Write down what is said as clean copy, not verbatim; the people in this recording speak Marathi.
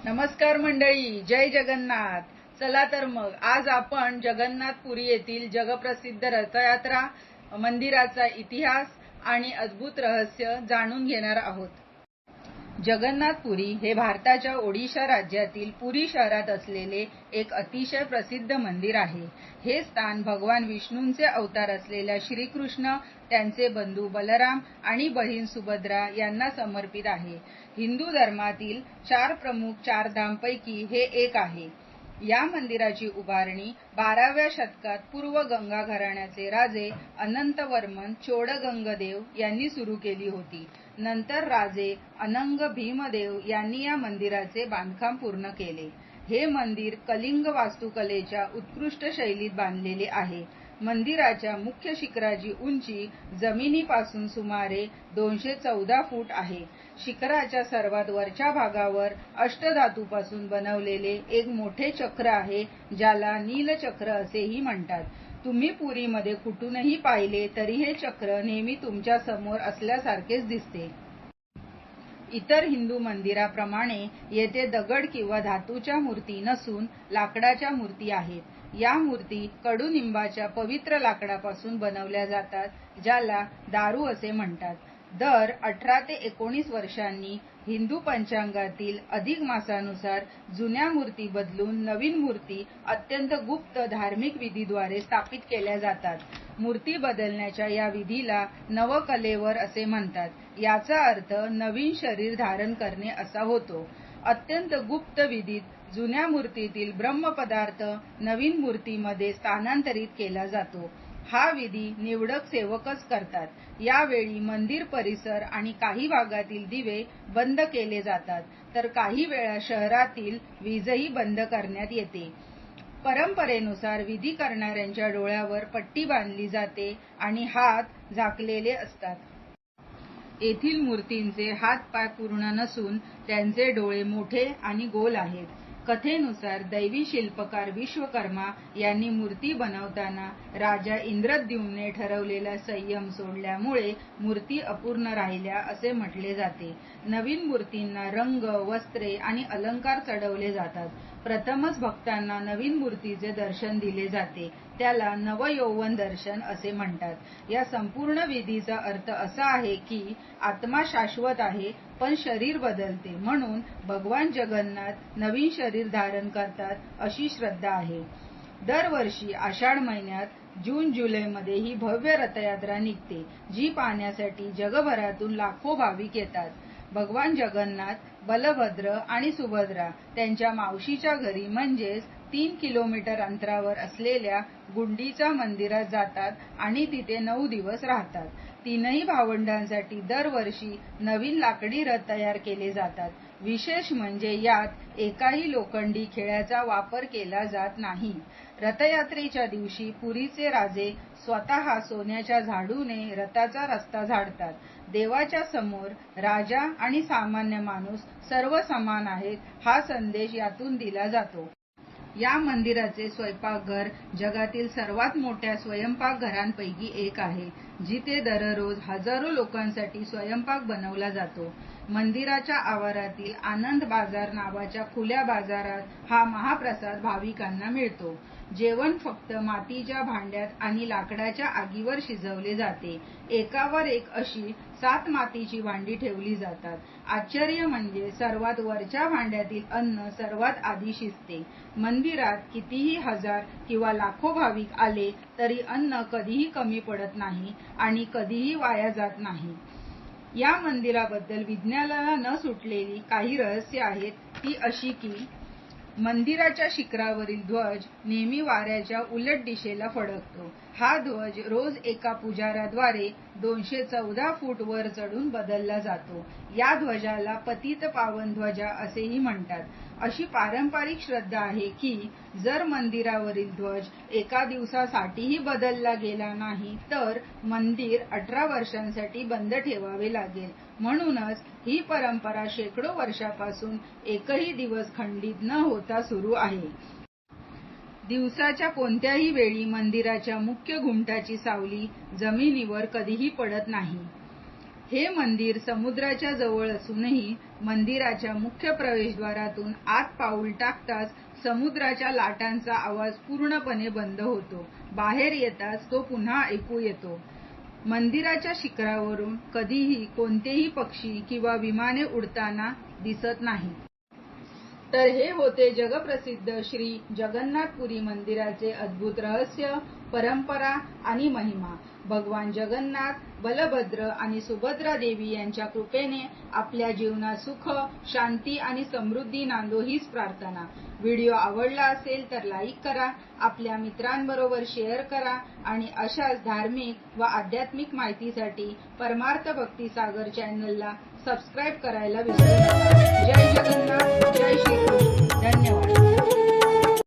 नमस्कार मंडळी, जय जगन्नाथ. चला तर मग आज आपण जगन्नाथपुरी येथील जगप्रसिद्ध रथयात्रा मंदिराचा इतिहास आणि अद्भुत रहस्य जाणून घेणार आहोत. जगन्नाथपुरी हे भारताच्या ओडिशा राज्यातील पुरी शहरात असलेले एक अतिशय प्रसिद्ध मंदिर आहे. हे स्थान भगवान विष्णूंचे अवतार असलेल्या श्रीकृष्ण, त्यांचे बंधू बलराम आणि बहीण सुभद्रा यांना समर्पित आहे. हिंदू धर्मातील 4 प्रमुख चारधामपैकी हे एक आहे. या मंदिराची उभारणी 12व्या शतकात पूर्व गंगा घराण्याचे राजे अनंतवर्मन चोडगंगदेव यांनी सुरू केली होती. नंतर राजे अनंग भीमदेव यांनी या मंदिराचे बांधकाम पूर्ण केले. हे मंदिर कलिंग वास्तुकलेच्या उत्कृष्ट शैलीत बांधलेले आहे. मंदिराच्या मुख्य शिखराची उंची जमिनीपासून सुमारे 214 फूट आहे. शिखराच्या सर्वात वरच्या भागावर अष्टधातूपासून बनवलेले एक मोठे चक्र आहे, ज्याला नीलचक्र असेही म्हणतात. तुम्ही पुरीमध्ये कुठूनही पाहिले तरी हे चक्र नेहमी तुमच्या समोर असल्यासारखेच दिसते. इतर हिंदू मंदिराप्रमाणे येथे दगड किंवा धातूच्या मूर्ती नसून लाकडाच्या मूर्ती आहेत. या मूर्ती कडुनिंबाच्या पवित्र लाकडापासून बनवल्या जातात, ज्याला दारू असे म्हणतात. दर 18 ते 19 वर्षांनी हिंदू पंचांगातील अधिक मासानुसार जुन्या मूर्ती बदलून नवीन मूर्ती अत्यंत गुप्त धार्मिक विधीद्वारे स्थापित केल्या जातात. मूर्ती बदलण्याच्या या विधीला नवकलेवर असे म्हणतात. याचा अर्थ नवीन शरीर धारण करणे असा होतो. अत्यंत गुप्त विधीत जुन्या मूर्तीतील ब्रह्मपदार्थ नवीन मूर्तीमध्ये स्थानांतरित केला जातो. हा विधी निवडक सेवकच करतात. यावेळी मंदिर परिसर आणि काही भागातील दिवे बंद केले जातात, तर काही वेळा शहरातील वीजही बंद करण्यात येते. परंपरेनुसार विधी करणाऱ्यांच्या डोळ्यावर पट्टी बांधली जाते आणि हात झाकलेले असतात. येथील मूर्तींचे हात-पाय पूर्ण नसून त्यांचे डोळे मोठे आणि गोल आहेत. कथेनुसार दैवी शिल्पकार विश्वकर्मा यांनी मूर्ती बनवताना राजा इंद्रद्युम्नने ठरवलेला संयम सोडल्यामुळे मूर्ती अपूर्ण राहिल्या असे म्हटले जाते. नवीन मूर्तींना रंग, वस्त्रे आणि अलंकार चढवले जातात. प्रथमच भक्तांना नवीन मूर्तीचे दर्शन दिले जाते. त्याला नवयौवन दर्शन असे म्हणतात. या संपूर्ण विधीचा अर्थ असा आहे की आत्मा शाश्वत आहे, पण शरीर बदलते, म्हणून भगवान जगन्नाथ नवीन शरीर धारण करतात अशी श्रद्धा आहे. दरवर्षी आषाढ महिन्यात जून-जुलैमध्ये ही भव्य रथयात्रा निघते, जी पाहण्यासाठी जगभरातून लाखो भाविक येतात. भगवान जगन्नाथ, बलभद्र आणि सुभद्रा त्यांच्या मावशीच्या घरी म्हणजेच 3 किलोमीटर अंतरावर असलेल्या गुंडीचा मंदिरात जातात आणि तिथे 9 दिवस राहतात. तीनही भावंडांसाठी दरवर्षी नवीन लाकडी रथ तयार केले जातात. विशेष म्हणजे यात एकाही लोखंडी खिळ्याचा वापर केला जात नाही. रथयात्रेच्या दिवशी पुरीचे राजे स्वतः सोन्याच्या झाडूने रथाचा रस्ता झाडतात. देवाच्या समोर राजा आणि सामान्य माणूस सर्व समान आहेत, हा संदेश यातून दिला जातो. या मंदिराचे स्वयंपाकघर जगातील सर्वात मोठ्या स्वयंपाकघरांपैकी एक आहे, जिथे दररोज हजारो लोकांसाठी स्वयंपाक बनवला जातो. मंदिराच्या आवारातील आनंद बाजार नावाच्या खुल्या बाजारात हा महाप्रसाद भाविकांना मिळतो. जेवण फक्त मातीच्या भांड्यात आणि लाकडाच्या आगीवर शिजवले जाते. एकावर एक अशी 7 मातीची भांडी ठेवली जातात. आश्चर्य म्हणजे सर्वात वरच्या भांड्यातील अन्न सर्वात आधी शिजते. मंदिरात कितीही हजार किंवा लाखो भाविक आले तरी अन्न कधीही कमी पडत नाही आणि कधीही वाया जात नाही. या मंदिराबद्दल विज्ञानाला न सुटलेली काही रहस्य आहेत. ती अशी की मंदिराच्या शिखरावरील ध्वज नेहमी वाऱ्याच्या उलट दिशेला फडकतो. हा ध्वज रोज एका पुजाऱ्याद्वारे 214 फूट वर चढून बदलला जातो. या ध्वजाला पतित पावन ध्वजा असेही म्हणतात. अशी पारंपरिक श्रद्धा आहे की जर मंदिरावरील ध्वज एका दिवसासाठीही बदलला गेला नाही तर मंदिर 18 वर्षांसाठी बंद ठेवावे लागेल. म्हणूनच ही परंपरा शेकडो वर्षांपासून एकही दिवस खंडित न होता सुरू आहे. दिवसाच्या कोणत्याही वेळी मंदिराच्या मुख्य घुमटाची सावली जमिनीवर कधीही पडत नाही. हे मंदिर समुद्राच्या जवळ असूनही मंदिराच्या मुख्य प्रवेशद्वारातून आत पाऊल टाकताच समुद्राच्या लाटांचा आवाज पूर्णपणे बंद होतो. बाहेर येताच तो पुन्हा ऐकू येतो. मंदिराच्या शिखरावरून कधीही कोणतेही पक्षी किंवा विमाने उडताना दिसत नाहीत. तर हे होते जगप्रसिद्ध श्री जगन्नाथपुरी मंदिराचे अद्भुत रहस्य, परंपरा आणि महिमा. भगवान जगन्नाथ, बलभद्र आणि सुभद्रा देवी यांच्या कृपेने आपल्या जीवनात सुख, शांती आणि समृद्धी नांदो हीच प्रार्थना. व्हिडिओ आवडला असेल तर लाईक करा, आपल्या मित्रांबरोबर शेअर करा आणि अशाच धार्मिक व आध्यात्मिक माहितीसाठी परमार्थ भक्ती सागर चॅनलला सबस्क्राईब करायला विसरू नका. जय जगन्नाथ, जय श्रीकृष्ण. धन्यवाद.